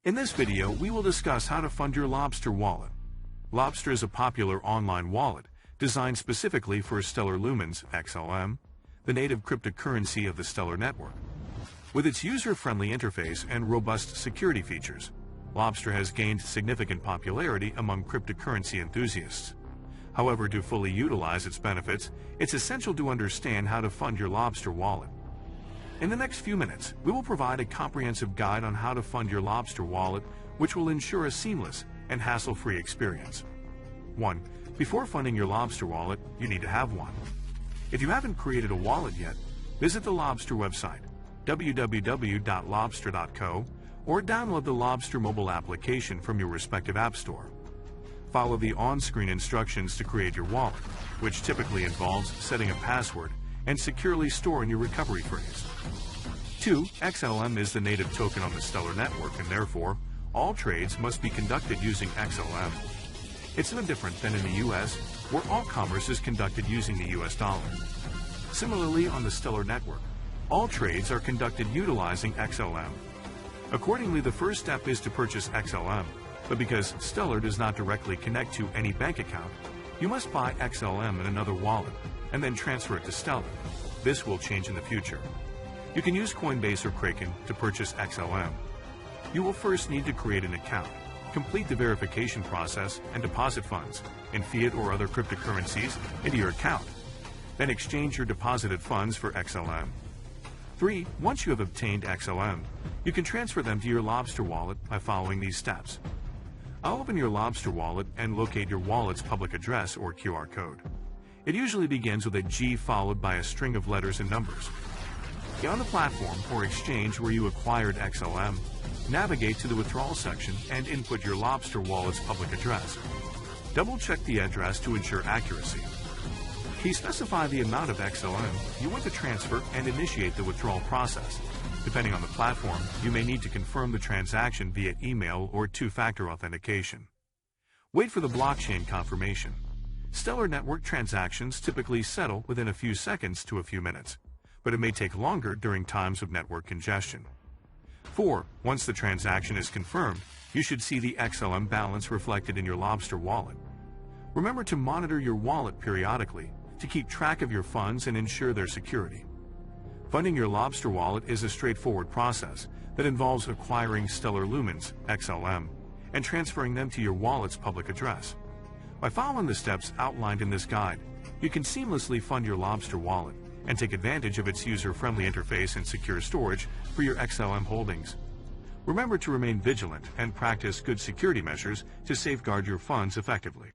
In this video, we will discuss how to fund your Lobstr wallet. Lobstr is a popular online wallet designed specifically for Stellar Lumens (XLM), the native cryptocurrency of the Stellar network. With its user-friendly interface and robust security features, Lobstr has gained significant popularity among cryptocurrency enthusiasts. However, to fully utilize its benefits, it's essential to understand how to fund your Lobstr wallet. In the next few minutes, we will provide a comprehensive guide on how to fund your Lobstr wallet, which will ensure a seamless and hassle-free experience. 1. Before funding your Lobstr wallet, you need to have one. If you haven't created a wallet yet, visit the Lobstr website, www.lobstr.co, or download the Lobstr mobile application from your respective app store. Follow the on-screen instructions to create your wallet, which typically involves setting a password and securely storing your recovery phrase. 2. XLM is the native token on the Stellar network, and therefore, all trades must be conducted using XLM. It's no different than in the US, where all commerce is conducted using the US dollar. Similarly, on the Stellar network, all trades are conducted utilizing XLM. Accordingly, the first step is to purchase XLM, but because Stellar does not directly connect to any bank account, you must buy XLM in another wallet and then transfer it to Stellar. This will change in the future. You can use Coinbase or Kraken to purchase XLM. You will first need to create an account, complete the verification process, and deposit funds in fiat or other cryptocurrencies into your account. Then exchange your deposited funds for XLM. 3. Once you have obtained XLM, you can transfer them to your Lobstr wallet by following these steps. I'll open your Lobstr wallet and locate your wallet's public address or QR code. It usually begins with a G followed by a string of letters and numbers. Get on the platform or exchange where you acquired XLM, navigate to the withdrawal section and input your Lobstr wallet's public address. Double-check the address to ensure accuracy. Please specify the amount of XLM you want to transfer and initiate the withdrawal process. Depending on the platform, you may need to confirm the transaction via email or two-factor authentication. Wait for the blockchain confirmation. Stellar network transactions typically settle within a few seconds to a few minutes, but it may take longer during times of network congestion. 4. Once the transaction is confirmed, you should see the XLM balance reflected in your Lobstr wallet. Remember to monitor your wallet periodically to keep track of your funds and ensure their security. Funding your Lobstr wallet is a straightforward process that involves acquiring Stellar Lumens (XLM) and transferring them to your wallet's public address. By following the steps outlined in this guide, you can seamlessly fund your Lobstr wallet and take advantage of its user-friendly interface and secure storage for your XLM holdings. Remember to remain vigilant and practice good security measures to safeguard your funds effectively.